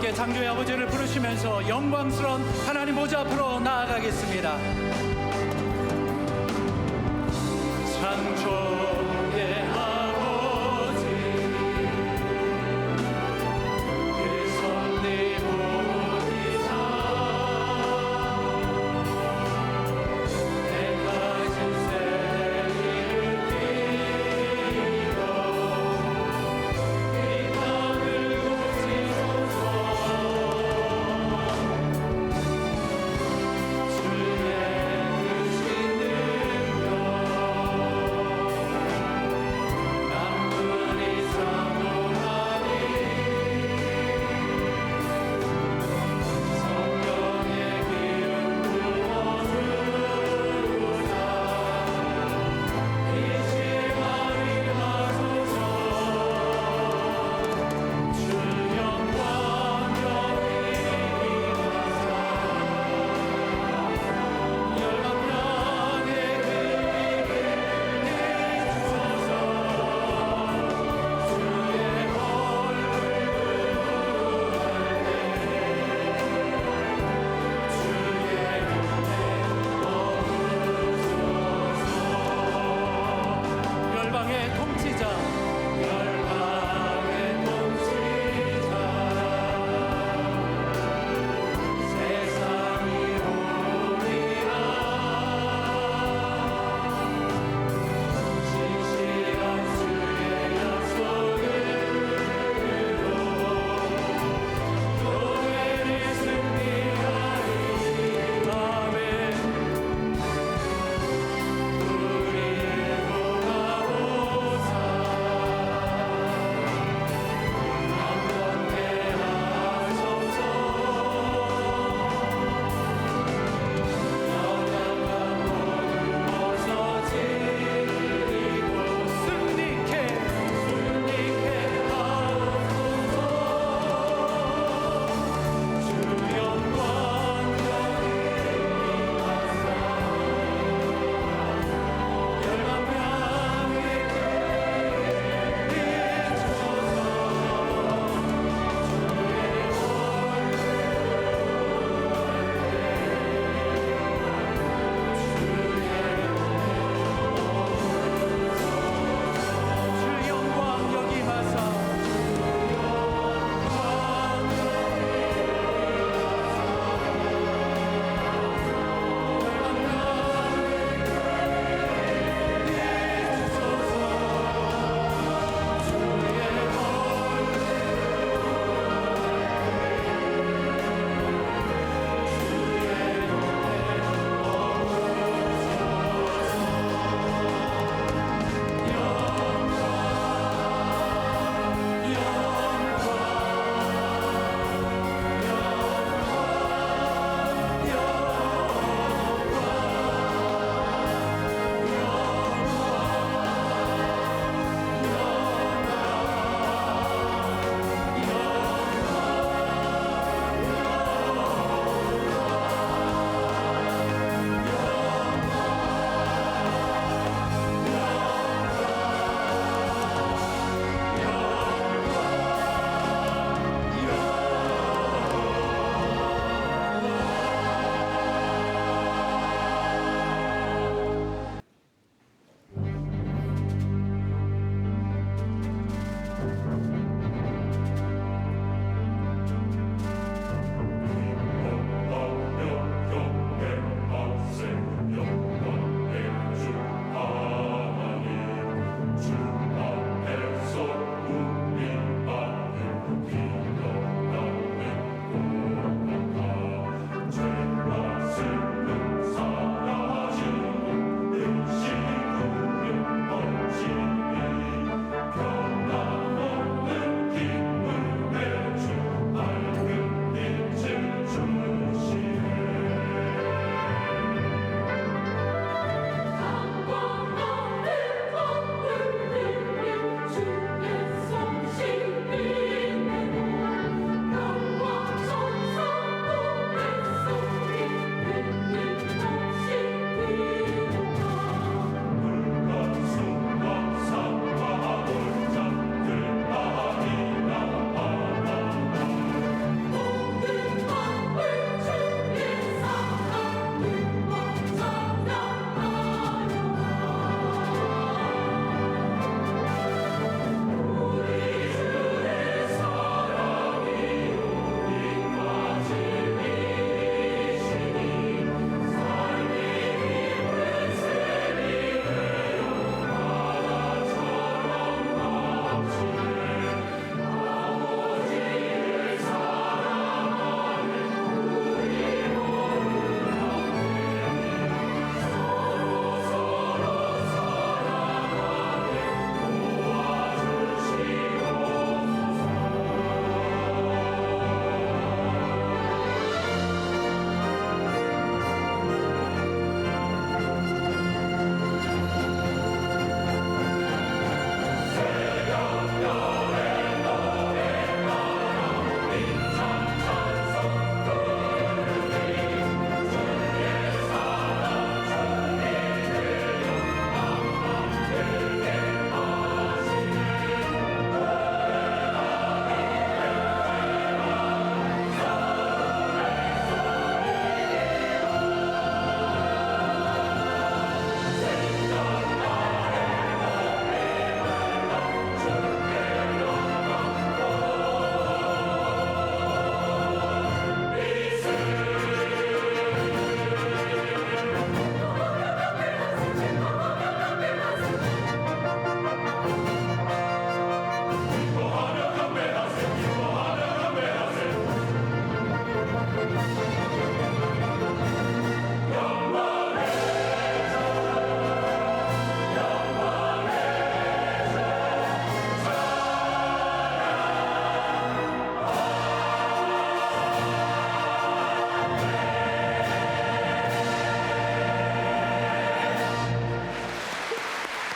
함께 창조의 아버지를 부르시면서 영광스러운 하나님 보좌 앞으로 나아가겠습니다. 창조의 아버지 그 섭리 보이사 내가진 세리를 빌어 이 땅을 고치소서. 주의 크신 능력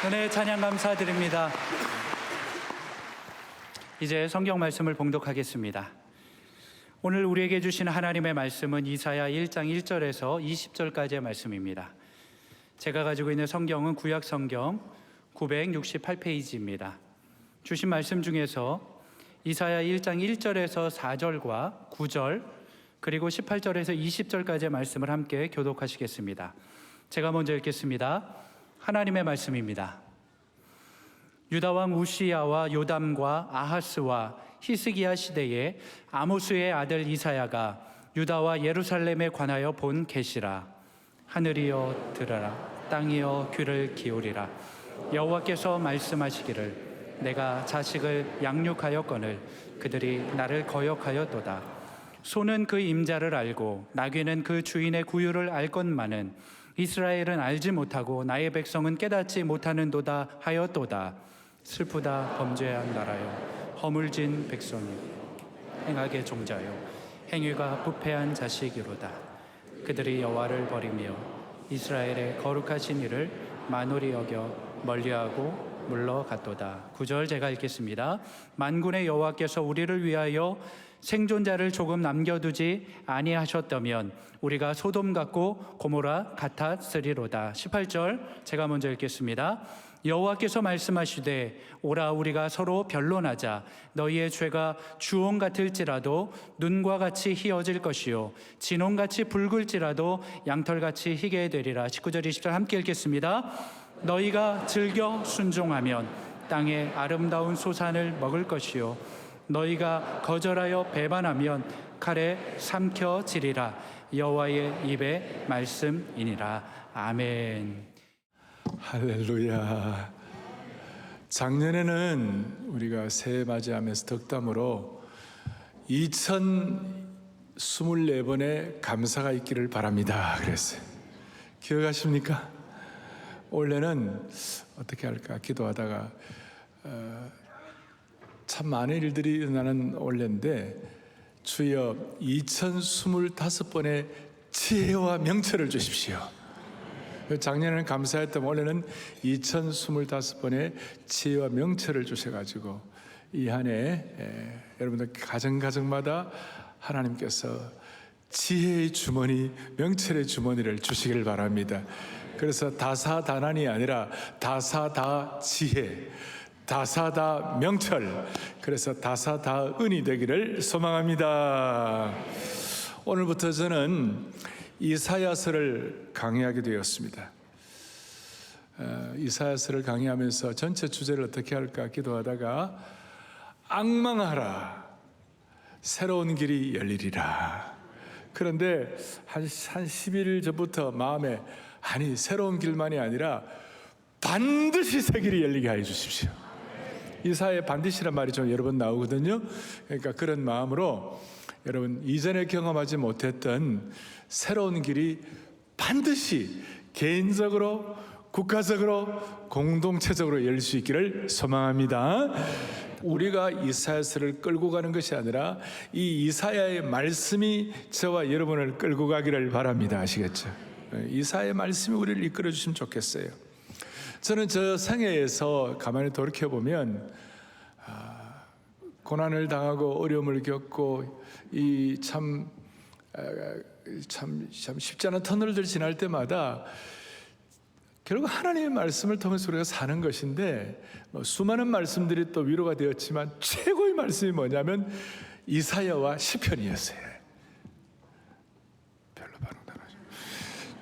은혜 찬양 감사드립니다. 이제 성경 말씀을 봉독하겠습니다. 오늘 우리에게 주신 하나님의 말씀은 이사야 1장 1절에서 20절까지의 말씀입니다. 제가 가지고 있는 성경은 구약 성경 968페이지입니다. 주신 말씀 중에서 이사야 1장 1절에서 4절과 9절 그리고 18절에서 20절까지의 말씀을 함께 교독하시겠습니다. 제가 먼저 읽겠습니다. 하나님의 말씀입니다. 유다 왕 우시야와 요담과 아하스와 히스기야 시대에 아모스의 아들 이사야가 유다와 예루살렘에 관하여 본 계시라. 하늘이여 들으라, 땅이여 귀를 기울이라. 여호와께서 말씀하시기를 내가 자식을 양육하였거늘 그들이 나를 거역하였도다. 소는 그 임자를 알고 나귀는 그 주인의 구유를 알건만은 이스라엘은 알지 못하고 나의 백성은 깨닫지 못하는도다 하였도다. 슬프다 범죄한 나라여, 허물진 백성이 행악의 종자여, 행위가 부패한 자식이로다. 그들이 여호와를 버리며 이스라엘의 거룩하신 이를 만홀히 여겨 멀리하고 물러갔도다. 9절 제가 읽겠습니다. 만군의 여호와께서 우리를 위하여 생존자를 조금 남겨두지 아니하셨다면 우리가 소돔 같고 고모라 같았으리로다. 18절 제가 먼저 읽겠습니다. 여호와께서 말씀하시되 오라 우리가 서로 변론하자. 너희의 죄가 주홍 같을지라도 눈과 같이 희어질 것이요 진홍같이 붉을지라도 양털같이 희게 되리라. 19절 20절 함께 읽겠습니다. 너희가 즐겨 순종하면 땅의 아름다운 소산을 먹을 것이요 너희가 거절하여 배반하면 칼에 삼켜지리라. 여호와의 입의 말씀이니라. 아멘. 할렐루야. 작년에는 우리가 새해 맞이하면서 덕담으로 2024번의 감사가 있기를 바랍니다 그랬어요. 기억하십니까? 올해는 어떻게 할까 기도하다가 참 많은 일들이 일어나는 올해인데 주여 2025번의 지혜와 명철을 주십시오. 작년에는 감사했던 올해는 2025번의 지혜와 명철을 주셔가지고 이 한 해 여러분들 가정마다 하나님께서 지혜의 주머니, 명철의 주머니를 주시길 바랍니다. 그래서 다사다난이 아니라 다사다지혜, 다사다 명철, 그래서 다사다은이 되기를 소망합니다. 오늘부터 저는 이사야서를 강의하게 되었습니다. 이사야서를 강의하면서 전체 주제를 어떻게 할까 기도하다가 앙망하라, 새로운 길이 열리리라. 그런데 한 10일 전부터 마음에 아니 새로운 길만이 아니라 반드시 새 길이 열리게 하여 주십시오. 이사야의 반드시란 말이 좀 여러 번 나오거든요. 그러니까 그런 마음으로 여러분 이전에 경험하지 못했던 새로운 길이 반드시 개인적으로, 국가적으로, 공동체적으로 열릴 수 있기를 소망합니다. 우리가 이사야서를 끌고 가는 것이 아니라 이 이사야의 말씀이 저와 여러분을 끌고 가기를 바랍니다. 아시겠죠? 이사야의 말씀이 우리를 이끌어 주시면 좋겠어요. 저는 저 생애에서 가만히 돌이켜보면 고난을 당하고 어려움을 겪고 이 참 쉽지 않은 터널들 지날 때마다 결국 하나님의 말씀을 통해서 우리가 사는 것인데 수많은 말씀들이 또 위로가 되었지만 최고의 말씀이 뭐냐면 이사야와 시편이었어요. 별로 반응 안 하죠.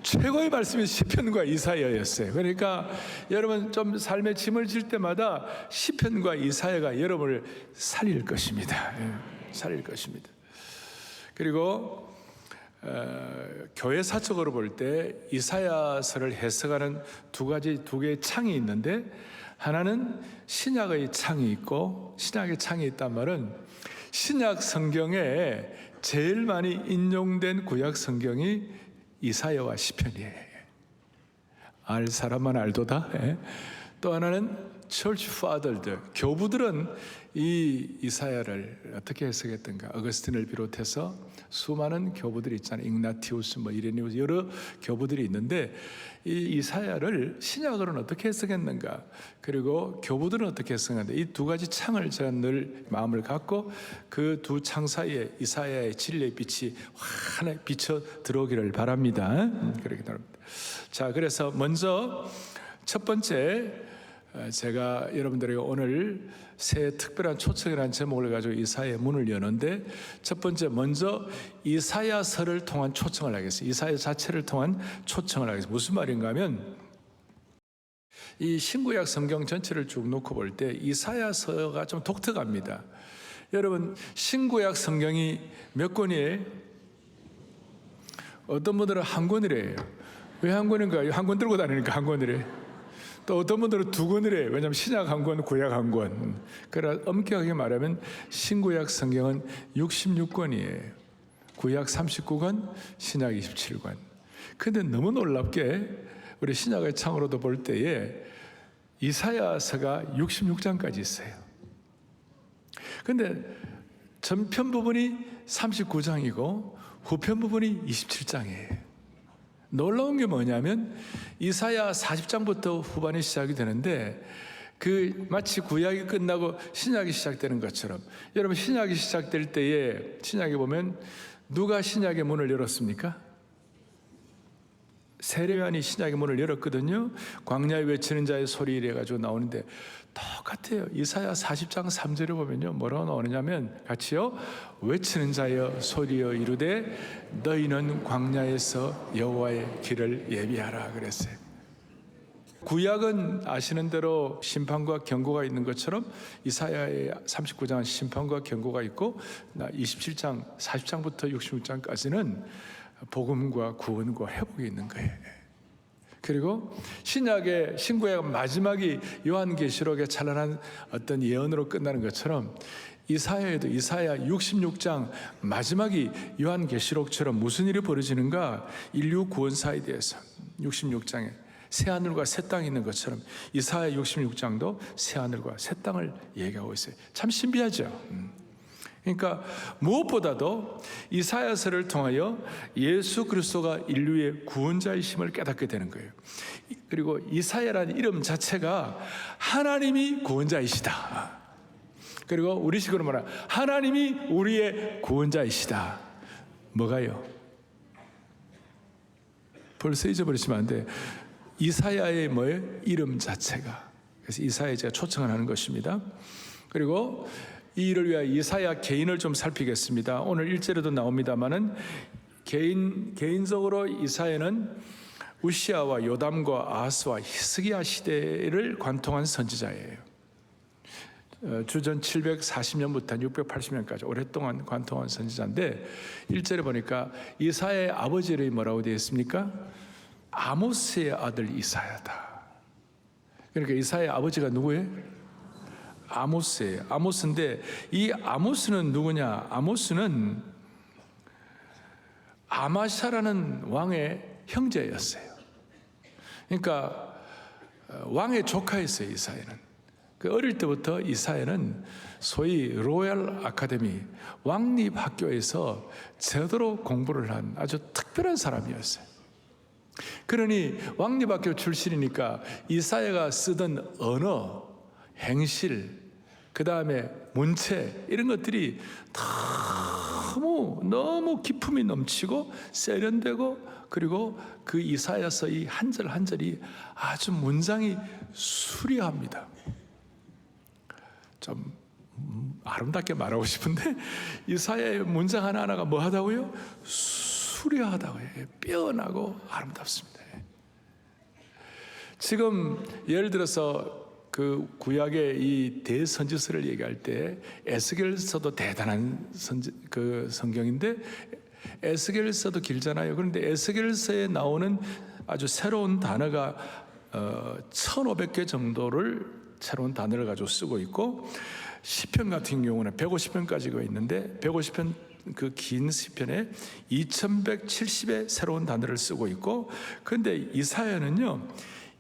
최고의 말씀이 시편과 이사야였어요. 그러니까 여러분 좀 삶에 짐을 질 때마다 시편과 이사야가 여러분을 살릴 것입니다. 살릴 것입니다. 그리고 교회 사적으로 볼 때 이사야서를 해석하는 두 개의 창이 있는데 하나는 신약의 창이 있고 신약의 창이 있단 말은 신약 성경에 제일 많이 인용된 구약 성경이 이사야와 시편이에요. 알 사람만 알도다. 또 하나는 철치 파더들, 교부들은 이 이사야를 어떻게 해석했던가? 어거스틴을 비롯해서 수많은 교부들이 있잖아요. igna티우스, 이레니우스 여러 교부들이 있는데 이 이사야를 신약으로는 어떻게 해석했는가? 그리고 교부들은 어떻게 해석했는가? 이 두 가지 창을 제가 늘 마음을 갖고 그 두 창 사이에 이사야의 진리의 빛이 환하게 비쳐 들어오기를 바랍니다. 그렇게 바랍니다. 자, 그래서 먼저 첫 번째 제가 여러분들에게 오늘 새 특별한 초청이라는 제목을 가지고 이사야의 문을 여는데 첫 번째 먼저 이사야서를 통한 초청을 하겠습니다. 이사야 자체를 통한 초청을 하겠습니다. 무슨 말인가 하면 이 신구약 성경 전체를 쭉 놓고 볼 때 이사야서가 좀 독특합니다. 여러분 신구약 성경이 몇 권이에요? 어떤 분들은 한 권이래요. 왜 한 권인가요? 한 권 들고 다니니까 한 권이래. 또 어떤 분들은 두 권이래. 왜냐하면 신약 한 권, 구약 한 권. 그러나 엄격하게 말하면 신구약 성경은 66권이에요. 구약 39권, 신약 27권. 근데 너무 놀랍게 우리 신약의 창으로도 볼 때에 이사야서가 66장까지 있어요. 근데 전편 부분이 39장이고 후편 부분이 27장이에요. 놀라운 게 뭐냐면 이사야 40장부터 후반이 시작이 되는데 그 마치 구약이 끝나고 신약이 시작되는 것처럼 여러분 신약이 시작될 때에 신약에 보면 누가 신약의 문을 열었습니까? 세례요한이 신약의 문을 열었거든요. 광야에 외치는 자의 소리 이래가지고 나오는데 똑같아요. 이사야 40장 3절에 보면요 뭐라고 나오느냐면 같이요 외치는 자여 소리여 이르되 너희는 광야에서 여호와의 길을 예비하라 그랬어요. 구약은 아시는 대로 심판과 경고가 있는 것처럼 이사야의 39장은 심판과 경고가 있고 27장 40장부터 66장까지는 복음과 구원과 회복이 있는 거예요. 그리고 신약의 신구약 마지막이 요한계시록의 찬란한 어떤 예언으로 끝나는 것처럼 이사야에도 이사야 66장 마지막이 요한계시록처럼 무슨 일이 벌어지는가? 인류 구원사에 대해서 66장에 새하늘과 새 땅이 있는 것처럼 이사야 66장도 새하늘과 새 땅을 얘기하고 있어요. 참 신비하죠. 그러니까 무엇보다도 이사야서를 통하여 예수 그리스도가 인류의 구원자이심을 깨닫게 되는 거예요. 그리고 이사야라는 이름 자체가 하나님이 구원자이시다. 그리고 우리식으로 말하면 하나님이 우리의 구원자이시다. 뭐가요? 벌써 잊어버리시면 안 돼. 이사야의 뭐예요? 이름 자체가. 그래서 이사야에 제가 초청을 하는 것입니다. 그리고 이 일을 위하여 이사야 개인을 좀 살피겠습니다. 오늘 1절에도 나옵니다마는 개인적으로 이사야는 우시아와 요담과 아하스와 히스기야 시대를 관통한 선지자예요. 주전 740년부터 680년까지 오랫동안 관통한 선지자인데 1절에 보니까 이사야의 아버지 이름이 뭐라고 되어 있습니까? 아모스의 아들 이사야다. 그러니까 이사야의 아버지가 누구예요? 아모스예요. 아모스인데 이 아모스는 누구냐? 아모스는 아마샤라는 왕의 형제였어요. 그러니까 왕의 조카였어요. 이사야는. 그 어릴 때부터 이사야는 소위 로얄 아카데미 왕립 학교에서 제대로 공부를 한 아주 특별한 사람이었어요. 그러니 왕립 학교 출신이니까 이사야가 쓰던 언어, 행실, 그 다음에 문체 이런 것들이 너무 기품이 넘치고 세련되고 그리고 그 이사야서 이 한 절 한 절이 아주 문장이 수려합니다. 좀 아름답게 말하고 싶은데 이사야의 문장 하나하나가 뭐 하다고요? 수려하다고요. 빼어나고 아름답습니다. 지금 예를 들어서 그 구약의 이 대선지서를 얘기할 때 에스겔서도 대단한 성경인데 에스겔서도 길잖아요. 그런데 에스겔서에 나오는 아주 새로운 단어가 1500개 정도를 새로운 단어를 가지고 쓰고 있고 시편 같은 경우는 150편까지가 있는데 150편 그 긴 시편에 2170의 새로운 단어를 쓰고 있고 그런데 이사야는요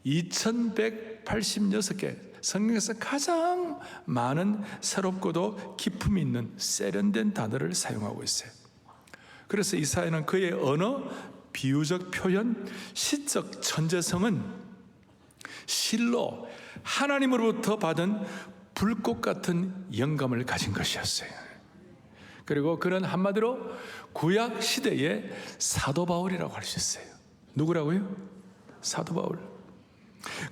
2186개 성경에서 가장 많은 새롭고도 기품 있는 세련된 단어를 사용하고 있어요. 그래서 이사야는 그의 언어, 비유적 표현, 시적 천재성은 실로 하나님으로부터 받은 불꽃 같은 영감을 가진 것이었어요. 그리고 그는 한마디로 구약 시대의 사도 바울이라고 할 수 있어요. 누구라고요? 사도 바울.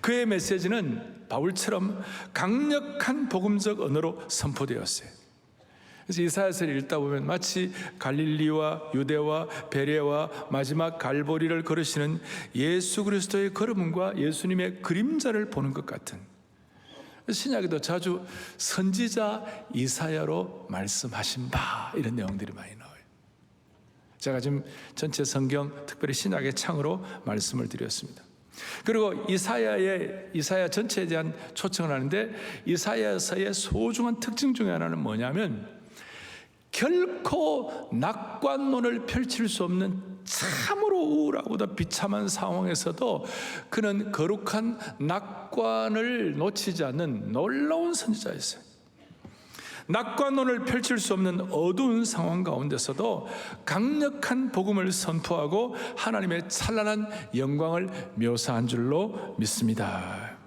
그의 메시지는 바울처럼 강력한 복음적 언어로 선포되었어요. 그래서 이사야서를 읽다 보면 마치 갈릴리와 유대와 베레와 마지막 갈보리를 걸으시는 예수 그리스도의 걸음과 예수님의 그림자를 보는 것 같은, 신약에도 자주 선지자 이사야로 말씀하신 바, 이런 내용들이 많이 나와요. 제가 지금 전체 성경, 특별히 신약의 창으로 말씀을 드렸습니다. 그리고 이사야 전체에 대한 초청을 하는데, 이사야서의 소중한 특징 중에 하나는 뭐냐면 결코 낙관론을 펼칠 수 없는 참으로 우울하고도 비참한 상황에서도 그는 거룩한 낙관을 놓치지 않는 놀라운 선지자였어요. 낙관론을 펼칠 수 없는 어두운 상황 가운데서도 강력한 복음을 선포하고 하나님의 찬란한 영광을 묘사한 줄로 믿습니다.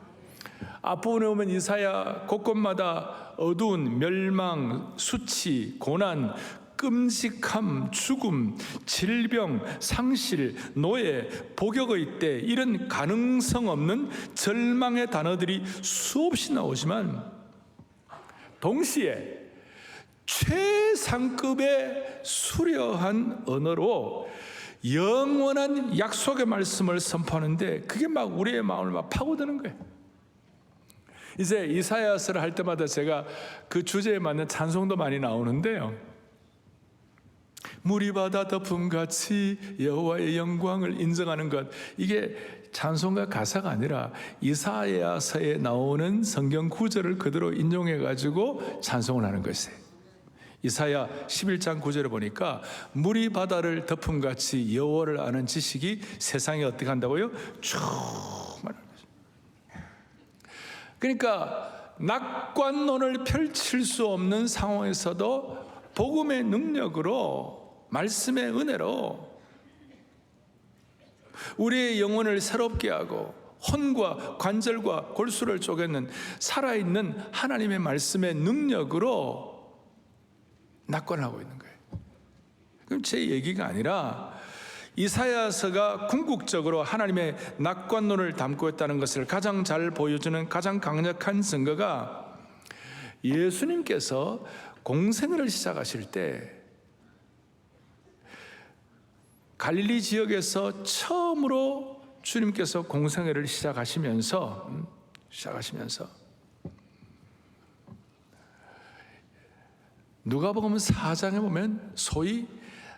앞부분에 보면 이사야 곳곳마다 어두운 멸망, 수치, 고난, 끔찍함, 죽음, 질병, 상실, 노예, 복역의 때, 이런 가능성 없는 절망의 단어들이 수없이 나오지만 동시에 최상급의 수려한 언어로 영원한 약속의 말씀을 선포하는데, 그게 막 우리의 마음을 막 파고드는 거예요. 이제 이사야서를 할 때마다 제가 그 주제에 맞는 찬송도 많이 나오는데요. 물이 바다 덮음같이 여호와의 영광을 인정하는 것, 이게 찬송가 가사가 아니라 이사야서에 나오는 성경 구절을 그대로 인용해 가지고 찬송을 하는 것이에요. 이사야 11장 9절에 보니까 물이 바다를 덮음같이 여호와를 아는 지식이 세상에 어떻게 한다고요? 충만한 거죠. 그러니까 낙관론을 펼칠 수 없는 상황에서도 복음의 능력으로, 말씀의 은혜로 우리의 영혼을 새롭게 하고 혼과 관절과 골수를 쪼개는 살아있는 하나님의 말씀의 능력으로 낙관하고 있는 거예요. 그럼 제 얘기가 아니라 이사야서가 궁극적으로 하나님의 낙관론을 담고 있다는 것을 가장 잘 보여주는 가장 강력한 증거가, 예수님께서 공생애를 시작하실 때 갈릴리 지역에서 처음으로 주님께서 공생애를 시작하시면서 누가복음 4장에 보면 소위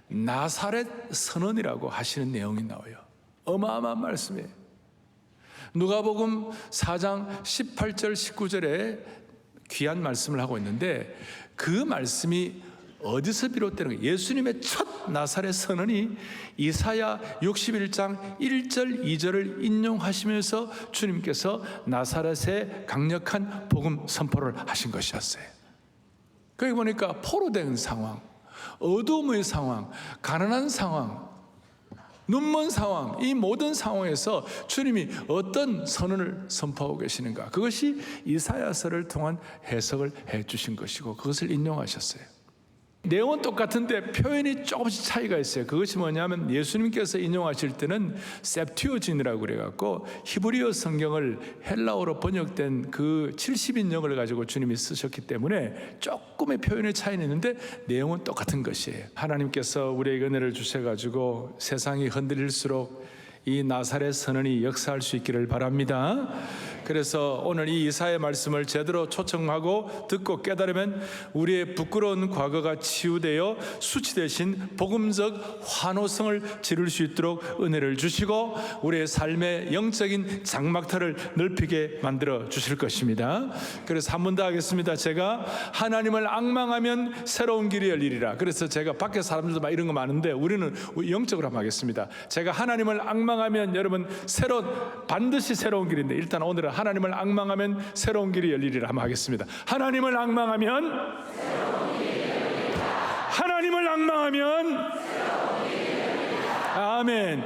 나사렛 선언이라고 하시는 내용이 나와요. 어마어마한 말씀이에요. 누가복음 4장 18절 19절에 귀한 말씀을 하고 있는데, 그 말씀이 어디서 비롯되는 거예요? 예수님의 첫 나사렛 선언이 이사야 61장 1절 2절을 인용하시면서 주님께서 나사렛의 강력한 복음 선포를 하신 것이었어요. 거기 보니까 포로된 상황, 어두움의 상황, 가난한 상황, 눈먼 상황, 이 모든 상황에서 주님이 어떤 선언을 선포하고 계시는가, 그것이 이사야서를 통한 해석을 해 주신 것이고 그것을 인용하셨어요. 내용은 똑같은데 표현이 조금씩 차이가 있어요. 그것이 뭐냐면, 예수님께서 인용하실 때는 셉튜어진이라고 그래갖고 히브리어 성경을 헬라어로 번역된 그 70인역을 가지고 주님이 쓰셨기 때문에 조금의 표현의 차이는 있는데 내용은 똑같은 것이에요. 하나님께서 우리에게 은혜를 주셔가지고 세상이 흔들릴수록 이 나사렛 선언이 역사할 수 있기를 바랍니다. 그래서 오늘 이 이사야의 말씀을 제대로 초청하고 듣고 깨달으면 우리의 부끄러운 과거가 치유되어 수치 대신 복음적 환호성을 지를 수 있도록 은혜를 주시고 우리의 삶의 영적인 장막터를 넓히게 만들어 주실 것입니다. 그래서 한 번 더 하겠습니다. 제가 하나님을 앙망하면 새로운 길이 열리리라. 그래서 제가 밖에 사람들도 막 이런 거 많은데 우리는 영적으로 한번 하겠습니다. 제가 하나님을 앙망하면, 여러분, 반드시 새로운 길인데, 일단 오늘은 하나님을 앙망하면 새로운 길이 열리리라 한번 하겠습니다. 하나님을 앙망하면, 하나님을 앙망하면, 아멘.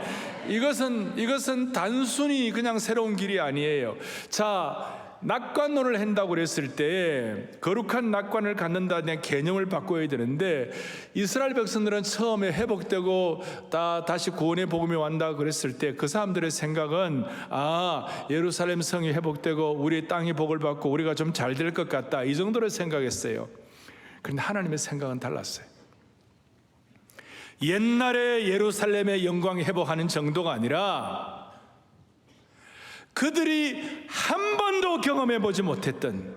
이것은 단순히 그냥 새로운 길이 아니에요. 자, 낙관론을 한다고 그랬을 때 거룩한 낙관을 갖는다는 개념을 바꿔야 되는데, 이스라엘 백성들은 처음에 회복되고 다시 구원의 복음이 왔다 그랬을 때 그 사람들의 생각은 예루살렘 성이 회복되고 우리 땅이 복을 받고 우리가 좀 잘 될 것 같다, 이 정도로 생각했어요. 그런데 하나님의 생각은 달랐어요. 옛날에 예루살렘의 영광이 회복하는 정도가 아니라 그들이 한 번도 경험해 보지 못했던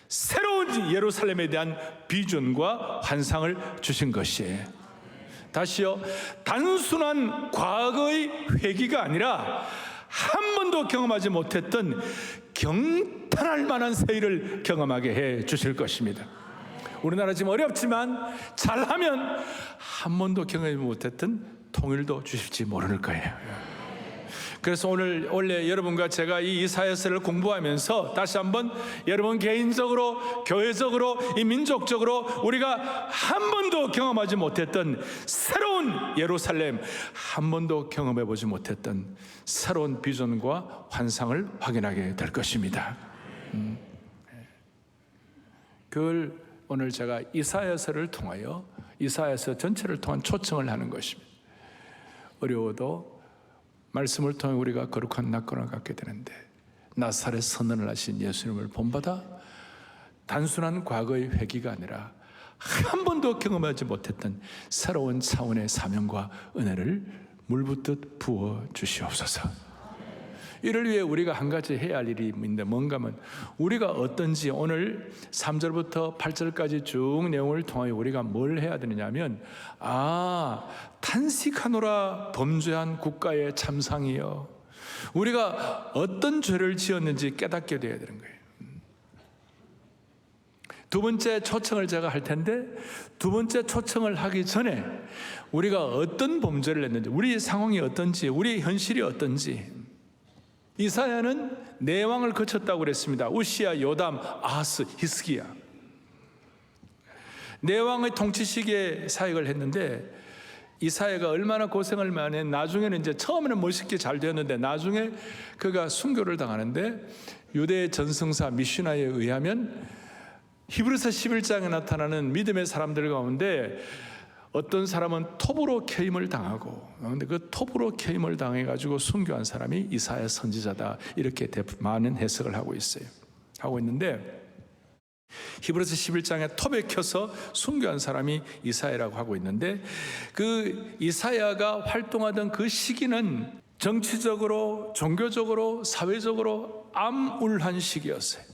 새로운 예루살렘에 대한 비전과 환상을 주신 것이에요. 다시요, 단순한 과거의 회귀가 아니라 한 번도 경험하지 못했던 경탄할 만한 새 일을 경험하게 해 주실 것입니다. 우리나라 지금 어렵지만 잘하면 한 번도 경험하지 못했던 통일도 주실지 모를 거예요. 그래서 원래 여러분과 제가 이 이사야서를 공부하면서 다시 한번 여러분 개인적으로, 교회적으로, 이 민족적으로 우리가 한 번도 경험하지 못했던 새로운 예루살렘, 한 번도 경험해 보지 못했던 새로운 비전과 환상을 확인하게 될 것입니다. 그걸 오늘 제가 이사야서를 통하여, 이사야서 전체를 통한 초청을 하는 것입니다. 어려워도 말씀을 통해 우리가 거룩한 낙관을 갖게 되는데, 나사렛 선언을 하신 예수님을 본받아 단순한 과거의 회귀가 아니라 한 번도 경험하지 못했던 새로운 차원의 사명과 은혜를 물붓듯 부어 주시옵소서. 이를 위해 우리가 한 가지 해야 할 일이 있는데, 뭔가 하면 우리가 어떤지 오늘 3절부터 8절까지 쭉 내용을 통하여 우리가 뭘 해야 되느냐 하면, 탄식하노라 범죄한 국가의 참상이여, 우리가 어떤 죄를 지었는지 깨닫게 되어야 되는 거예요. 두 번째 초청을 제가 할 텐데, 두 번째 초청을 하기 전에 우리가 어떤 범죄를 했는지, 우리 상황이 어떤지, 우리 현실이 어떤지. 이사야는 네 왕을 거쳤다고 그랬습니다. 우시야, 요담, 아하스, 히스기야. 네 왕의 통치 시기에 사역을 했는데, 이사야가 얼마나 고생을 많이 했는데, 나중에는 이제 처음에는 멋있게 잘 되었는데 나중에 그가 순교를 당하는데, 유대 전승사 미슈나에 의하면 히브리서 11장에 나타나는 믿음의 사람들 가운데 어떤 사람은 톱으로 캐임을 당하고, 그런데 그 톱으로 캐임을 당해가지고 순교한 사람이 이사야 선지자다, 이렇게 많은 해석을 하고 있는데, 히브리서 11장에 톱에 켜서 순교한 사람이 이사야라고 하고 있는데, 그 이사야가 활동하던 그 시기는 정치적으로, 종교적으로, 사회적으로 암울한 시기였어요.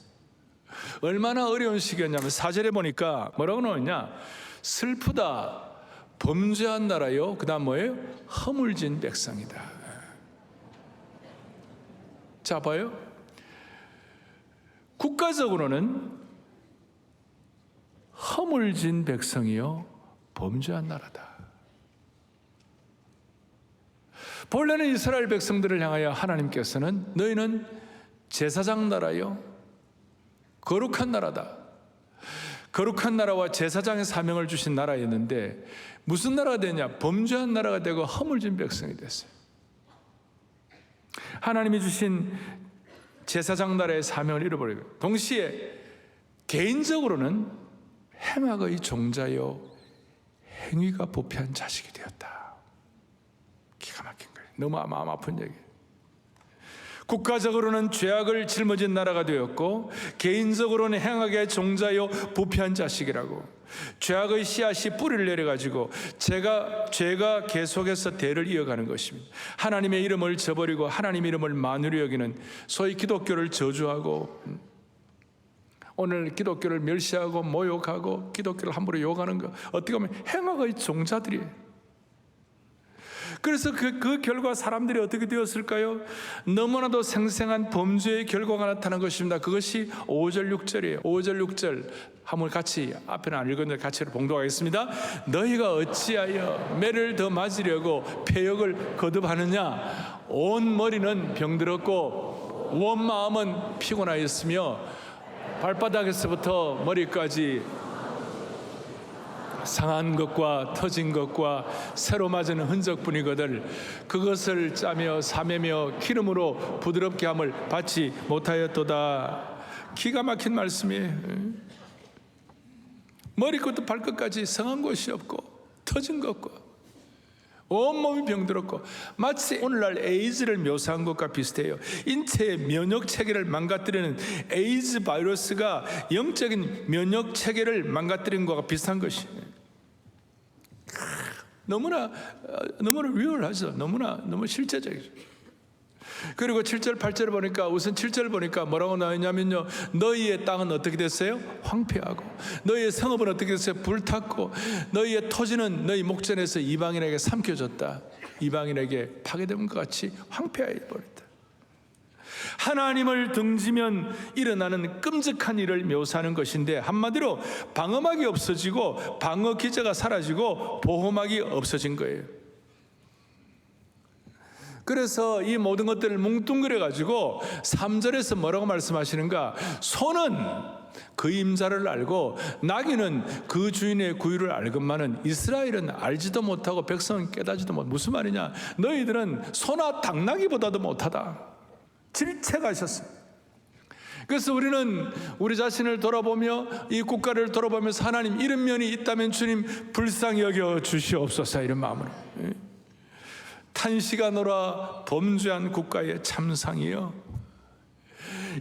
얼마나 어려운 시기였냐면 4절에 보니까 뭐라고 나오냐, 슬프다, 범죄한 나라요, 그 다음 뭐예요? 허물진 백성이다. 자, 봐요. 국가적으로는 허물진 백성이요, 범죄한 나라다. 본래는 이스라엘 백성들을 향하여 하나님께서는 너희는 제사장 나라요, 거룩한 나라다, 거룩한 나라와 제사장의 사명을 주신 나라였는데, 무슨 나라가 되냐? 범죄한 나라가 되고 허물진 백성이 됐어요. 하나님이 주신 제사장 나라의 사명을 잃어버리고, 동시에 개인적으로는 행악의 종자요, 행위가 부패한 자식이 되었다. 기가 막힌 거예요. 너무 마음 아픈 얘기예요. 국가적으로는 죄악을 짊어진 나라가 되었고, 개인적으로는 행악의 종자요, 부패한 자식이라고. 죄악의 씨앗이 뿌리를 내려가지고 죄가 계속해서 대를 이어가는 것입니다. 하나님의 이름을 저버리고 하나님의 이름을 만으로 여기는, 소위 기독교를 저주하고, 오늘 기독교를 멸시하고 모욕하고 기독교를 함부로 욕하는 거, 어떻게 보면 행악의 종자들이에요. 그래서 그 결과 사람들이 어떻게 되었을까요? 너무나도 생생한 범죄의 결과가 나타난 것입니다. 그것이 5절 6절이에요. 5절 6절 한번 같이, 앞에는 안 읽었는데 같이 봉독하겠습니다. 너희가 어찌하여 매를 더 맞으려고 패역을 거듭하느냐? 온 머리는 병들었고 원마음은 피곤하였으며 발바닥에서부터 머리까지 상한 것과 터진 것과 새로 맞은 흔적뿐이거늘 그것을 짜며 사매며 기름으로 부드럽게 함을 받지 못하였도다. 기가 막힌 말씀이에요. 머리끝부터 발끝까지 상한 것이 없고 터진 것과 온몸이 병들었고, 마치 오늘날 에이즈를 묘사한 것과 비슷해요. 인체의 면역 체계를 망가뜨리는 에이즈 바이러스가 영적인 면역 체계를 망가뜨리는 것과 비슷한 것이에요. 너무나 리얼하죠. 너무 실제적이죠. 그리고 7절 8절을 보니까, 우선 7절 보니까 뭐라고 나오냐면요, 너희의 땅은 어떻게 됐어요? 황폐하고, 너희의 성읍은 어떻게 됐어요? 불탔고, 너희의 토지는 너희 목전에서 이방인에게 삼켜졌다. 이방인에게 파괴된 것 같이 황폐해 버렸다. 하나님을 등지면 일어나는 끔찍한 일을 묘사하는 것인데, 한마디로 방어막이 없어지고 방어 기제가 사라지고 보호막이 없어진 거예요. 그래서 이 모든 것들을 뭉뚱그려 가지고 3절에서 뭐라고 말씀하시는가? 소는 그 임자를 알고 나귀는 그 주인의 구유를 알건만은 이스라엘은 알지도 못하고 백성은 깨닫지도 못. 무슨 말이냐? 너희들은 소나 당나귀보다도 못하다. 질책하셨어요. 그래서 우리는 우리 자신을 돌아보며 이 국가를 돌아보면서 하나님, 이런 면이 있다면 주님 불쌍히 여겨 주시옵소서, 이런 마음으로. 탄식하노라 범죄한 국가의 참상이요.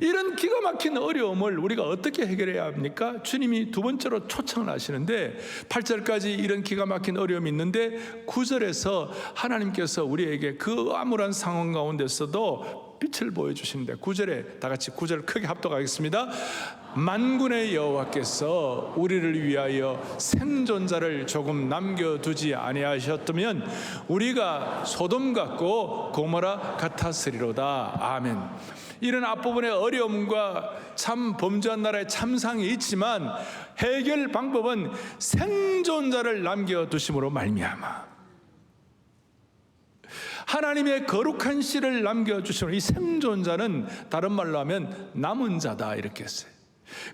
이런 기가 막힌 어려움을 우리가 어떻게 해결해야 합니까? 주님이 두 번째로 초청을 하시는데, 8절까지 이런 기가 막힌 어려움이 있는데 9절에서 하나님께서 우리에게 그 암울한 상황 가운데서도 빛을 보여주시는데, 9절에 다 같이 9절 크게 합독하겠습니다. 만군의 여호와께서 우리를 위하여 생존자를 조금 남겨두지 아니하셨다면 우리가 소돔 같고 고모라 같았으리로다. 아멘. 이런 앞부분의 어려움과 참 범죄한 나라의 참상이 있지만 해결 방법은 생존자를 남겨두심으로 말미암아 하나님의 거룩한 씨를 남겨주시는 이 생존자는 다른 말로 하면 남은 자다, 이렇게 했어요.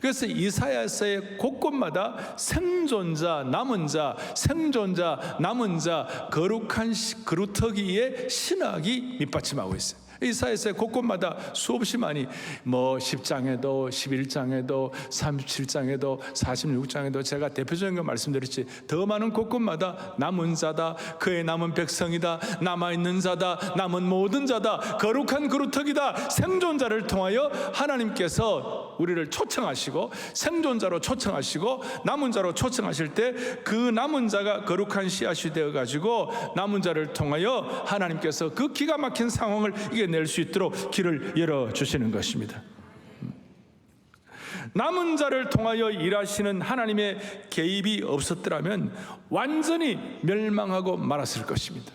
그래서 이사야서의 곳곳마다 생존자, 남은 자, 생존자, 남은 자, 거룩한 그루터기의 신학이 밑받침하고 있어요. 이사야서의 곳곳마다 수없이 많이 10장에도 11장에도 37장에도 46장에도 제가 대표적인 거 말씀드렸지, 더 많은 곳곳마다 남은 자다, 그의 남은 백성이다, 남아있는 자다, 남은 모든 자다, 거룩한 그루터기다. 생존자를 통하여 하나님께서 우리를 초청하시고 생존자로 초청하시고 남은 자로 초청하실 때 그 남은 자가 거룩한 씨앗이 되어가지고 남은 자를 통하여 하나님께서 그 기가 막힌 상황을 이겨낼 수 있도록 길을 열어주시는 것입니다. 남은 자를 통하여 일하시는 하나님의 개입이 없었더라면 완전히 멸망하고 말았을 것입니다.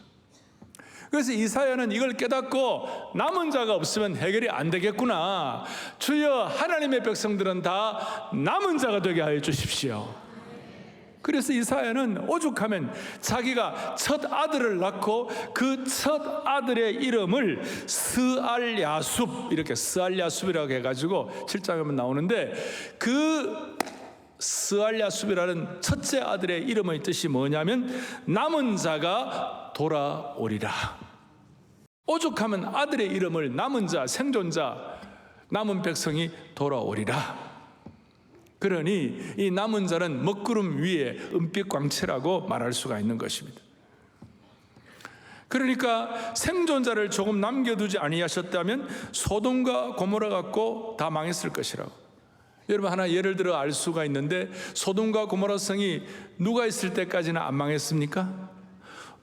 그래서 이사야는 이걸 깨닫고 남은 자가 없으면 해결이 안 되겠구나. 주여, 하나님의 백성들은 다 남은 자가 되게 하여 주십시오. 그래서 이사야는 오죽하면 자기가 첫 아들을 낳고 그 첫 아들의 이름을 스알야숲, 이렇게 스알야숲이라고 해가지고 7장에 보면 나오는데, 그 스알야숲이라는 첫째 아들의 이름의 뜻이 뭐냐면 남은 자가 돌아오리라. 오죽하면 아들의 이름을 남은 자, 생존자, 남은 백성이 돌아오리라. 그러니 이 남은 자는 먹구름 위에 은빛 광채라고 말할 수가 있는 것입니다. 그러니까 생존자를 조금 남겨두지 아니하셨다면 소돔과 고모라 같고 다 망했을 것이라고. 여러분, 하나 예를 들어 알 수가 있는데, 소돔과 고모라 성이 누가 있을 때까지는 안 망했습니까?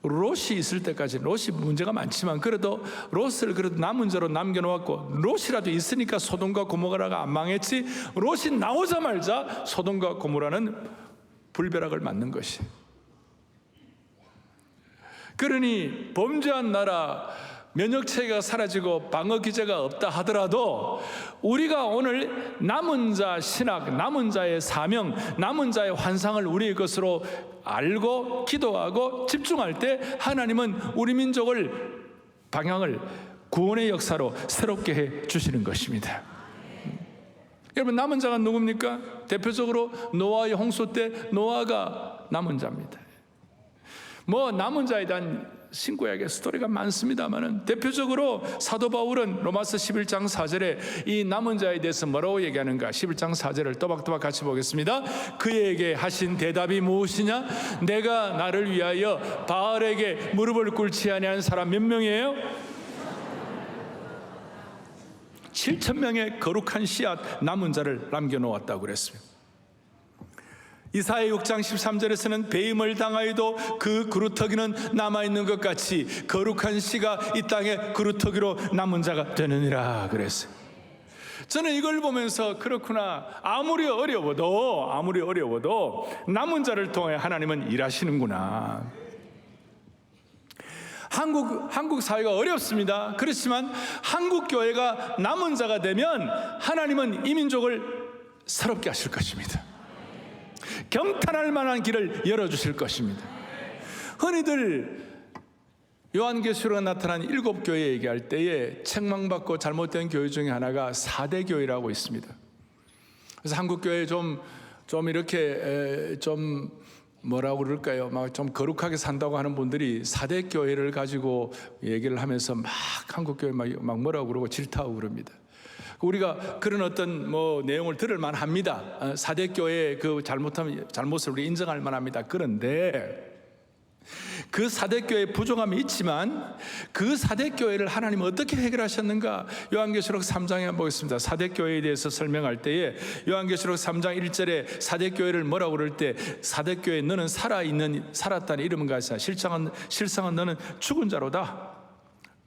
롯이 있을 때까지. 롯이 문제가 많지만 그래도 롯을 그래도 남은 자로 남겨놓았고, 롯이라도 있으니까 소돔과 고모라가 안 망했지, 롯이 나오자마자 소돔과 고모라는 불벼락을 맞는 것이. 그러니 범죄한 나라, 면역체계가 사라지고 방어 기제가 없다 하더라도 우리가 오늘 남은 자 신학, 남은 자의 사명, 남은 자의 환상을 우리의 것으로 알고 기도하고 집중할 때 하나님은 우리 민족을 방향을 구원의 역사로 새롭게 해 주시는 것입니다. 여러분, 남은 자가 누굽니까? 대표적으로 노아의 홍수 때 노아가 남은 자입니다. 뭐 남은 자에 대한 신구 약의 스토리가 많습니다만은, 대표적으로 사도 바울은 로마서 11장 4절에 이 남은 자에 대해서 뭐라고 얘기하는가? 11장 4절을 또박또박 같이 보겠습니다. 그에게 하신 대답이 무엇이냐? 내가 나를 위하여 바알에게 무릎을 꿇지 아니한 사람 몇 명이에요? 7,000명의 거룩한 씨앗 남은 자를 남겨놓았다고 그랬습니다. 이사야 6장 13절에서는 배임을 당하여도 그 그루터기는 남아있는 것 같이 거룩한 씨가 이 땅에 그루터기로 남은 자가 되느니라 그랬어요. 저는 이걸 보면서 그렇구나, 아무리 어려워도 남은 자를 통해 하나님은 일하시는구나. 한국 사회가 어렵습니다. 그렇지만 한국 교회가 남은 자가 되면 하나님은 이 민족을 새롭게 하실 것입니다. 경탄할 만한 길을 열어주실 것입니다. 흔히들 요한계시록에 나타난 7교회 얘기할 때에 책망받고 잘못된 교회 중에 하나가 4대 교회라고 있습니다. 그래서 한국 교회 좀 이렇게 좀 뭐라고 그럴까요? 막 좀 거룩하게 산다고 하는 분들이 4대 교회를 가지고 얘기를 하면서 막 한국 교회 막 뭐라고 그러고 질타하고 그럽니다. 우리가 그런 어떤 내용을 들을 만합니다. 4대 교회의 그 잘못을 우리 인정할 만합니다. 그런데 그 4대 교회의 부족함이 있지만 그 4대 교회를 하나님은 어떻게 해결하셨는가? 요한계시록 3장에 한번 보겠습니다. 4대 교회에 대해서 설명할 때에 요한계시록 3장 1절에 4대 교회를 뭐라고 그럴 때 4대 교회 너는 살았다는 이름은 가사 실상은 너는 죽은 자로다.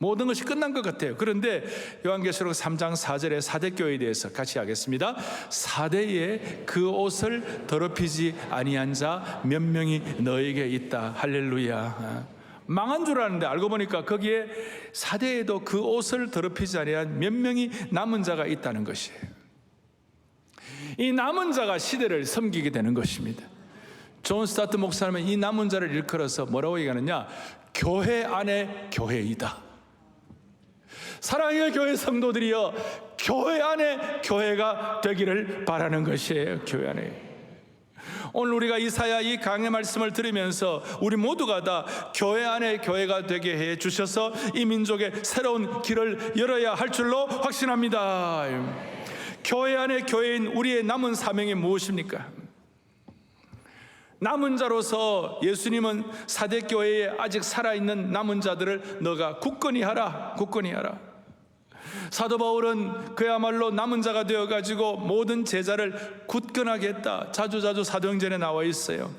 모든 것이 끝난 것 같아요. 그런데 요한계시록 3장 4절에 4대 교회에 대해서 같이 하겠습니다. 4대에 그 옷을 더럽히지 아니한 자 몇 명이 너에게 있다. 할렐루야. 망한 줄 아는데 알고 보니까 거기에 4대에도 그 옷을 더럽히지 아니한 몇 명이 남은 자가 있다는 것이에요. 이 남은 자가 시대를 섬기게 되는 것입니다. 존 스타트 목사님은 이 남은 자를 일컬어서 뭐라고 얘기하느냐? 교회 안에 교회이다. 사랑의 교회 성도들이여, 교회 안에 교회가 되기를 바라는 것이에요. 교회 안에. 오늘 우리가 이사야 이 강의 말씀을 들으면서 우리 모두가 다 교회 안에 교회가 되게 해 주셔서 이 민족의 새로운 길을 열어야 할 줄로 확신합니다. 교회 안에 교회인 우리의 남은 사명이 무엇입니까? 남은 자로서 예수님은 4대 교회에 아직 살아있는 남은 자들을 너가 굳건히 하라. 사도 바울은 그야말로 남은 자가 되어가지고 모든 제자를 굳건하게 했다. 자주 사도행전에 나와 있어요.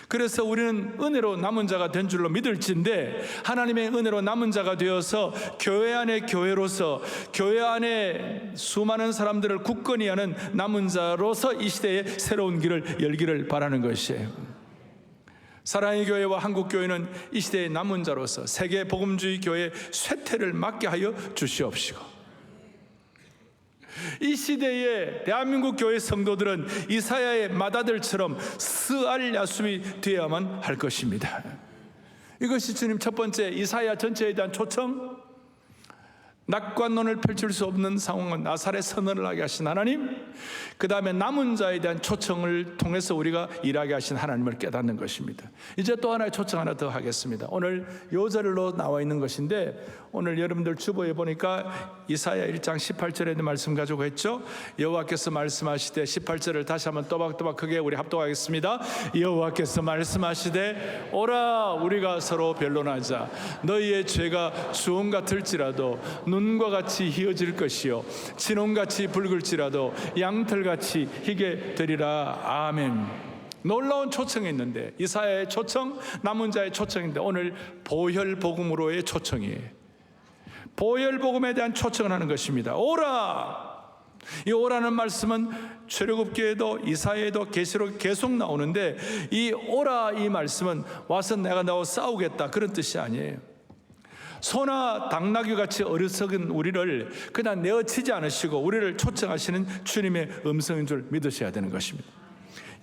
그래서 우리는 은혜로 남은 자가 된 줄로 믿을진데, 하나님의 은혜로 남은 자가 되어서 교회 안에 교회로서 교회 안에 수많은 사람들을 굳건히 하는 남은 자로서 이 시대에 새로운 길을 열기를 바라는 것이에요. 사랑의 교회와 한국교회는 이 시대의 남은 자로서 세계 복음주의 교회의 쇠퇴를 막게 하여 주시옵시고, 이 시대의 대한민국 교회 성도들은 이사야의 맏아들처럼 스알 야숨이 되어야만 할 것입니다. 이것이 주님 첫 번째 이사야 전체에 대한 초청, 낙관론을 펼칠 수 없는 상황은 나사렛 선언을 하게 하신 하나님, 그 다음에 남은 자에 대한 초청을 통해서 우리가 일하게 하신 하나님을 깨닫는 것입니다. 이제 또 하나의 초청 하나 더 하겠습니다. 오늘 요절로 나와 있는 것인데, 오늘 여러분들 주보에 보니까 이사야 1장 18절에 있는 말씀 가지고 했죠. 여호와께서 말씀하시되, 18절을 다시 한번 또박또박 크게 우리 합독하겠습니다. 여호와께서 말씀하시되 오라 우리가 서로 변론하자. 너희의 죄가 주홍 같을지라도 눈과 같이 희어질 것이요 진홍같이 붉을지라도 양털같이 희게 되리라. 아멘. 놀라운 초청이 있는데, 이사야의 초청, 남은 자의 초청인데, 오늘 보혈복음으로의 초청이에요. 보혈복음에 대한 초청을 하는 것입니다. 오라! 이 오라는 말씀은 출애굽기에도 이사야에도 계시록 계속 나오는데, 이 오라 이 말씀은 와서 내가 나와 싸우겠다 그런 뜻이 아니에요. 소나 당나귀 같이 어리석은 우리를 그냥 내어치지 않으시고 우리를 초청하시는 주님의 음성인 줄 믿으셔야 되는 것입니다.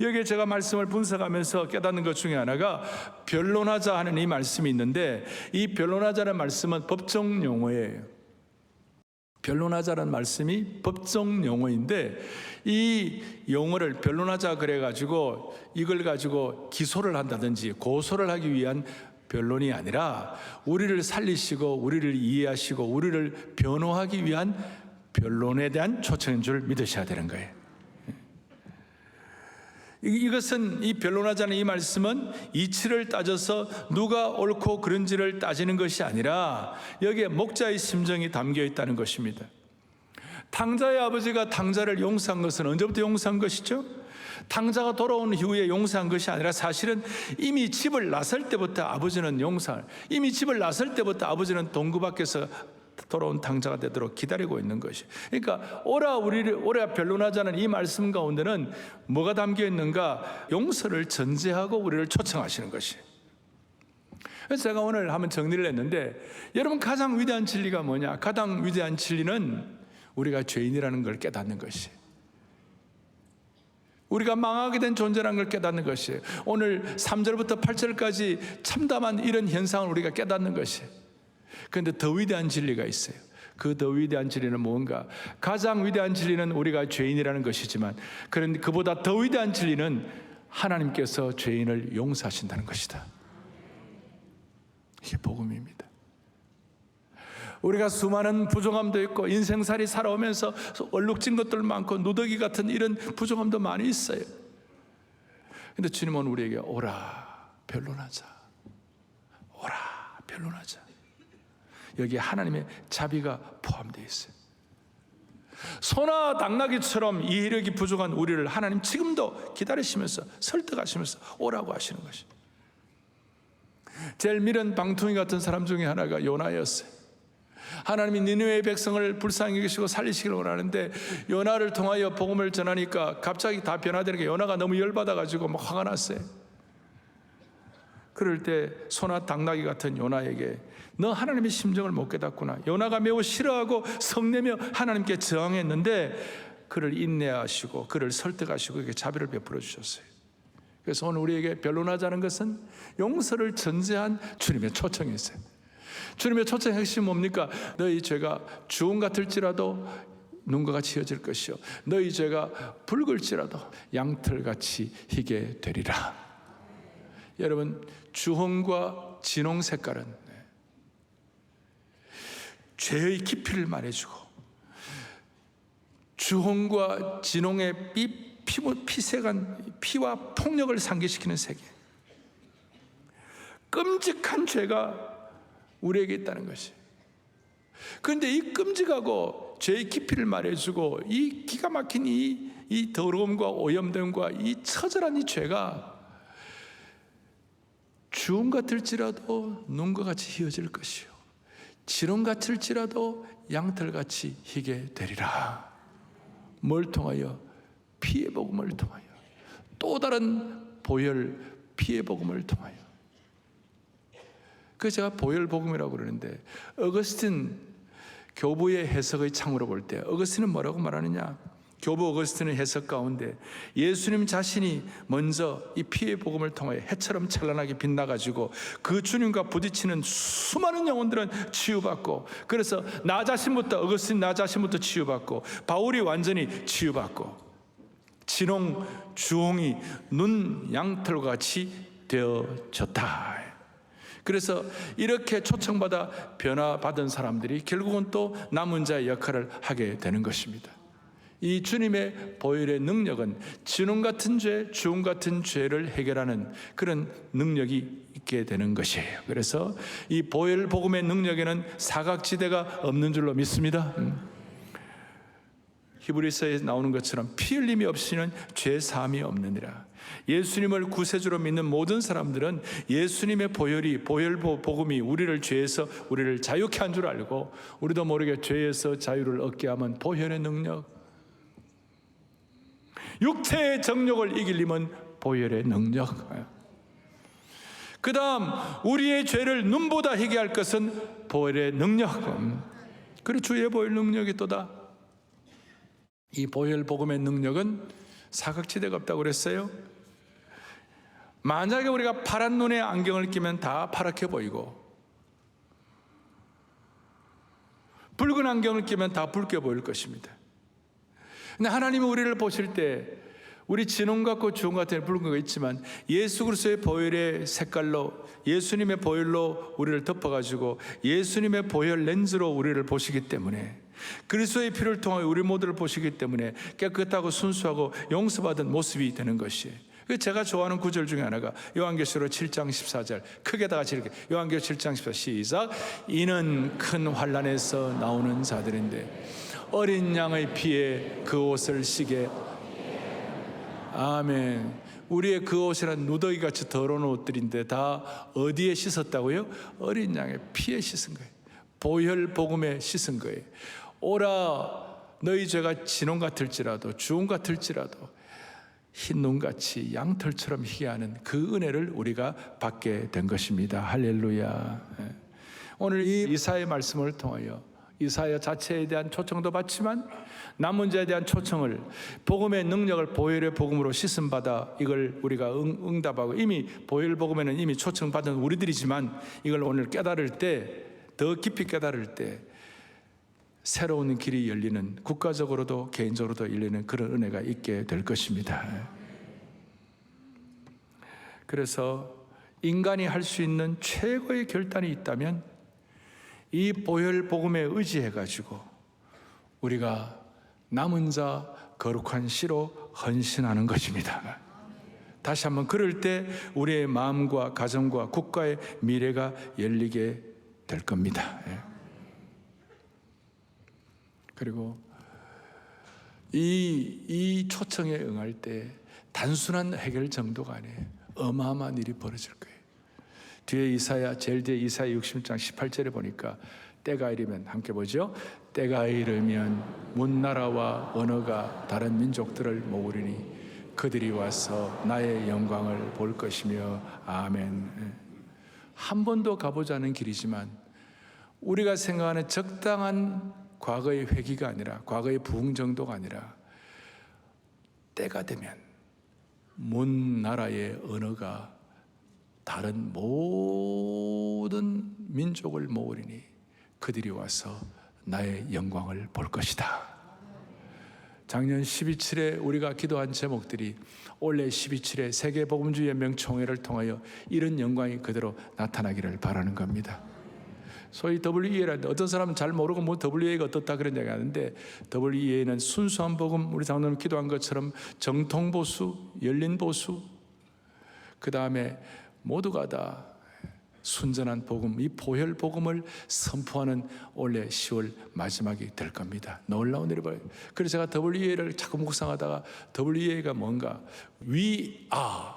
여기에 제가 말씀을 분석하면서 깨닫는 것 중에 하나가 변론하자 하는 이 말씀이 있는데, 이 변론하자는 말씀은 법정 용어예요. 변론하자는 말씀이 법정 용어인데 이 용어를 변론하자 그래가지고 이걸 가지고 기소를 한다든지 고소를 하기 위한 변론이 아니라 우리를 살리시고 우리를 이해하시고 우리를 변호하기 위한 변론에 대한 초청인 줄 믿으셔야 되는 거예요. 이것은 이 변론하자는 이 말씀은 이치를 따져서 누가 옳고 그른지를 따지는 것이 아니라 여기에 목자의 심정이 담겨 있다는 것입니다. 탕자의 아버지가 탕자를 용서한 것은 언제부터 용서한 것이죠? 탕자가 돌아온 이후에 용서한 것이 아니라 사실은 이미 집을 나설 때부터 아버지는 이미 집을 나설 때부터 아버지는 동구 밖에서 돌아온 탕자가 되도록 기다리고 있는 것이. 그러니까 오라 변론하자는 이 말씀 가운데는 뭐가 담겨 있는가? 용서를 전제하고 우리를 초청하시는 것이. 그래서 제가 오늘 한번 정리를 했는데, 여러분 가장 위대한 진리가 뭐냐? 가장 위대한 진리는 우리가 죄인이라는 걸 깨닫는 것이. 우리가 망하게 된 존재라는 걸 깨닫는 것이. 오늘 3절부터 8절까지 참담한 이런 현상을 우리가 깨닫는 것이. 그런데 더 위대한 진리가 있어요. 그 더 위대한 진리는 뭔가? 가장 위대한 진리는 우리가 죄인이라는 것이지만, 그런데 그보다 더 위대한 진리는 하나님께서 죄인을 용서하신다는 것이다. 이게 복음입니다. 우리가 수많은 부족함도 있고 인생살이 살아오면서 얼룩진 것들 많고 누더기 같은 이런 부족함도 많이 있어요. 그런데 주님은 우리에게 오라 변론하자, 오라 변론하자. 여기에 하나님의 자비가 포함되어 있어요. 소나 당나귀처럼 이해력이 부족한 우리를 하나님 지금도 기다리시면서 설득하시면서 오라고 하시는 것이. 제일 미련 방퉁이 같은 사람 중에 하나가 요나였어요. 하나님이 니느웨의 백성을 불쌍히 여기시고 살리시기를 원하는데 요나를 통하여 복음을 전하니까 갑자기 다 변화되는 게, 요나가 너무 열받아가지고 막 화가 났어요. 그럴 때 소나 당나귀 같은 요나에게 너 하나님의 심정을 못 깨닫구나. 요나가 매우 싫어하고 성내며 하나님께 저항했는데 그를 인내하시고 그를 설득하시고 그에게 자비를 베풀어 주셨어요. 그래서 오늘 우리에게 변론하자는 것은 용서를 전제한 주님의 초청이 있어요. 주님의 초청의 핵심이 뭡니까? 너희 죄가 주홍 같을지라도 눈과 같이 휘어질 것이요 너희 죄가 붉을지라도 양털같이 희게 되리라. 여러분, 주홍과 진홍 색깔은 죄의 깊이를 말해주고, 주홍과 진홍의 피색한 피와 폭력을 상기시키는 색이에요. 끔찍한 죄가 우리에게 있다는 것이. 그런데 이 끔찍하고 죄의 깊이를 말해주고 이 기가 막힌 이 더러움과 오염됨과 이 처절한 이 죄가 주홍 같을지라도 눈과 같이 휘어질 것이요 진홍 같을지라도 양털같이 희게 되리라. 뭘 통하여? 피의 복음을 통하여. 또 다른 보혈 피의 복음을 통하여. 그래서 제가 보혈 복음이라고 그러는데, 어거스틴 교부의 해석의 창으로 볼 때 어거스틴은 뭐라고 말하느냐? 교부 어거스틴의 해석 가운데 예수님 자신이 먼저 이 피의 복음을 통하여 해처럼 찬란하게 빛나가지고 그 주님과 부딪히는 수많은 영혼들은 치유받고, 그래서 나 자신부터, 어거스틴 나 자신부터 치유받고, 바울이 완전히 치유받고, 진홍 주홍이 눈 양털과 같이 되어졌다. 그래서 이렇게 초청받아 변화받은 사람들이 결국은 또 남은 자의 역할을 하게 되는 것입니다. 이 주님의 보혈의 능력은 진홍 같은 죄, 주홍 같은 죄를 해결하는 그런 능력이 있게 되는 것이에요. 그래서 이 보혈 복음의 능력에는 사각지대가 없는 줄로 믿습니다. 히브리서에 나오는 것처럼 피 흘림이 없이는 죄 사함이 없느니라. 예수님을 구세주로 믿는 모든 사람들은 예수님의 보혈 복음이 우리를 죄에서 우리를 자유케 한 줄 알고, 우리도 모르게 죄에서 자유를 얻게 하면 보혈의 능력, 육체의 정욕을 이기려면 보혈의 능력, 그 다음 우리의 죄를 눈보다 희게 할 것은 보혈의 능력. 그리고 주의 보혈 능력이 또다. 이 보혈 복음의 능력은 사각지대가 없다고 그랬어요. 만약에 우리가 파란 눈에 안경을 끼면 다 파랗게 보이고, 붉은 안경을 끼면 다 붉게 보일 것입니다. 근데 하나님이 우리를 보실 때 우리 진홍 같고 주홍 같은 붉은 거 있지만 예수 그리스도의 보혈의 색깔로, 예수님의 보혈로 우리를 덮어가지고 예수님의 보혈 렌즈로 우리를 보시기 때문에, 그리스도의 피를 통해 우리 모두를 보시기 때문에 깨끗하고 순수하고 용서받은 모습이 되는 것이에요. 제가 좋아하는 구절 중에 하나가 요한계시록 7장 14절, 크게 다 같이 이렇게, 요한계시록 7장 14절 시작. 이는 큰 환난에서 나오는 자들인데 어린 양의 피에 그 옷을 씻게. 아멘. 우리의 그 옷이란 누더기같이 더러운 옷들인데 다 어디에 씻었다고요? 어린 양의 피에 씻은 거예요. 보혈 복음에 씻은 거예요. 오라 너희 죄가 진홍 같을지라도 주홍 같을지라도 흰 눈같이 양털처럼 희귀하는 그 은혜를 우리가 받게 된 것입니다. 할렐루야. 오늘 이 이사야의 말씀을 통하여 이사야 자체에 대한 초청도 받지만 남은 자에 대한 초청을, 복음의 능력을 보혈의 복음으로 씻음받아 이걸 우리가 응답하고, 이미 보혈 복음에는 이미 초청받은 우리들이지만 이걸 오늘 깨달을 때, 더 깊이 깨달을 때 새로운 길이 열리는, 국가적으로도 개인적으로도 열리는 그런 은혜가 있게 될 것입니다. 그래서 인간이 할 수 있는 최고의 결단이 있다면 이 보혈 복음에 의지해 가지고 우리가 남은 자 거룩한 씨로 헌신하는 것입니다. 다시 한번, 그럴 때 우리의 마음과 가정과 국가의 미래가 열리게 될 겁니다. 그리고 이 초청에 응할 때 단순한 해결 정도가 아니에요. 어마어마한 일이 벌어질 거예요. 뒤에 이사야, 제일 뒤에 이사야 60장 18절에 보니까 때가 이르면, 함께 보죠. 때가 이르면 문나라와 언어가 다른 민족들을 모으리니 그들이 와서 나의 영광을 볼 것이며. 아멘. 한 번도 가보지 않은 길이지만 우리가 생각하는 적당한 과거의 회기가 아니라, 과거의 부흥 정도가 아니라, 때가 되면 문 나라의 언어가 다른 모든 민족을 모으리니 그들이 와서 나의 영광을 볼 것이다. 작년 12.7에 우리가 기도한 제목들이 올해 12.7에 세계복음주연맹총회를 통하여 이런 영광이 그대로 나타나기를 바라는 겁니다. 소위 WEA라는데, 어떤 사람은 잘 모르고 뭐 WEA가 어떻다 그런 얘기 하는데, WEA는 순수한 복음, 우리 장로님 기도한 것처럼 정통보수, 열린보수, 그 다음에 모두가 다 순전한 복음, 이 보혈 복음을 선포하는 올해 10월 마지막이 될 겁니다. 놀라운 일이 벌어요. 그래서 제가 WEA를 자꾸 묵상하다가, WEA가 뭔가, We are,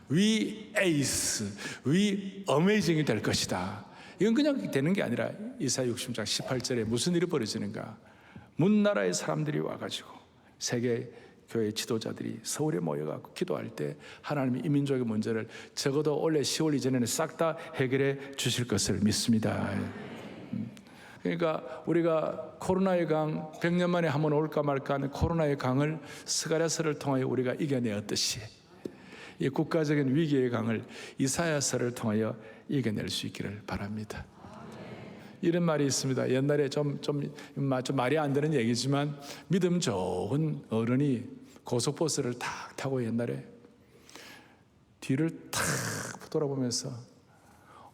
We ace, We amazing이 될 것이다. 이건 그냥 되는 게 아니라 이사야 60장 18절에 무슨 일이 벌어지는가? 문나라의 사람들이 와가지고 세계 교회 지도자들이 서울에 모여가지고 기도할 때 하나님이 이 민족의 문제를 적어도 올해 10월 이전에는 싹 다 해결해 주실 것을 믿습니다. 그러니까 우리가 코로나의 강, 100년 만에 한번 올까 말까 하는 코로나의 강을 스가랴서를 통하여 우리가 이겨내었듯이 이 국가적인 위기의 강을 이사야서를 통하여 이겨낼 수 있기를 바랍니다. 이런 말이 있습니다. 옛날에 좀 말이 안 되는 얘기지만 믿음 좋은 어른이 고속버스를 탁 타고 옛날에 뒤를 탁 돌아보면서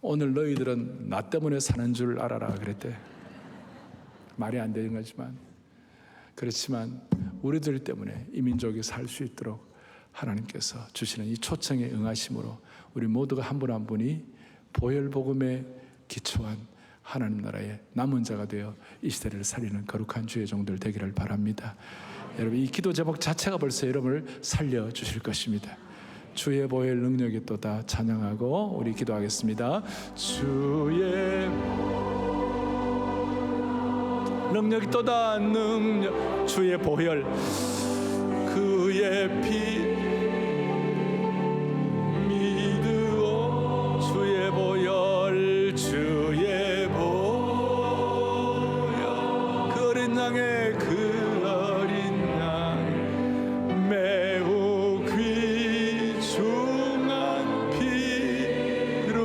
오늘 너희들은 나 때문에 사는 줄 알아라 그랬대. 말이 안 되는 거지만, 그렇지만 우리들 때문에 이 민족이 살 수 있도록 하나님께서 주시는 이 초청에 응하심으로 우리 모두가 한 분 한 분이 보혈 복음에 기초한 하나님 나라의 남은 자가 되어 이 시대를 살리는 거룩한 주의 종들 되기를 바랍니다. 여러분, 이 기도 제목 자체가 벌써 여러분을 살려주실 것입니다. 주의 보혈 능력이 또다 찬양하고 우리 기도하겠습니다. 주의 능력이 또다 능력, 주의 보혈, 그의 피 믿으오. 주의 보혈, 주의 보혈, 그 어린 양의 그 어린 양 매우 귀중한 피로.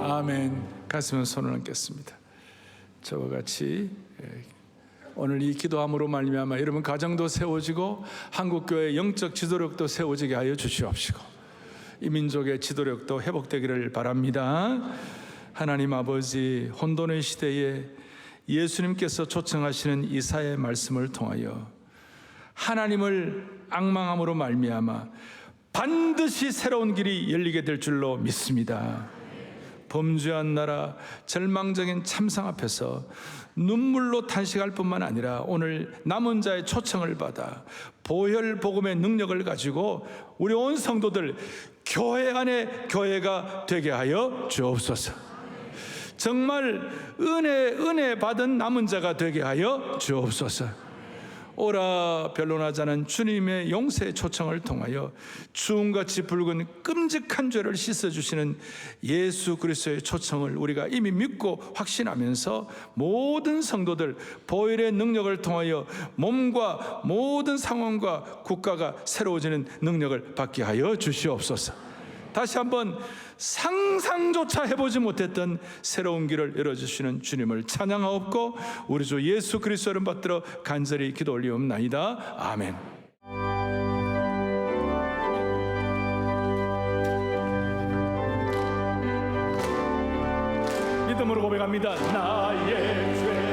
아멘. 가슴에 손을 얹겠습니다. 저와 같이 오늘 이 기도함으로 말미암아 여러분 가정도 세워지고 한국교회 영적 지도력도 세워지게 하여 주시옵시고 이 민족의 지도력도 회복되기를 바랍니다. 하나님 아버지, 혼돈의 시대에 예수님께서 초청하시는 이사야의 말씀을 통하여 하나님을 앙망함으로 말미암아 반드시 새로운 길이 열리게 될 줄로 믿습니다. 범죄한 나라, 절망적인 참상 앞에서 눈물로 탄식할 뿐만 아니라 오늘 남은 자의 초청을 받아 보혈 복음의 능력을 가지고 우리 온 성도들 교회 안에 교회가 되게 하여 주옵소서. 정말 은혜 받은 남은 자가 되게 하여 주옵소서. 오라 변론하자는 주님의 용서의 초청을 통하여 주음같이 붉은 끔찍한 죄를 씻어주시는 예수 그리스도의 초청을 우리가 이미 믿고 확신하면서 모든 성도들 보혈의 능력을 통하여 몸과 모든 상황과 국가가 새로워지는 능력을 받게 하여 주시옵소서. 다시 한번 상상조차 해보지 못했던 새로운 길을 열어주시는 주님을 찬양하옵고 우리 주 예수 그리스도를 받들어 간절히 기도 올리옵나이다. 아멘. 믿음으로 고백합니다. 나의 죄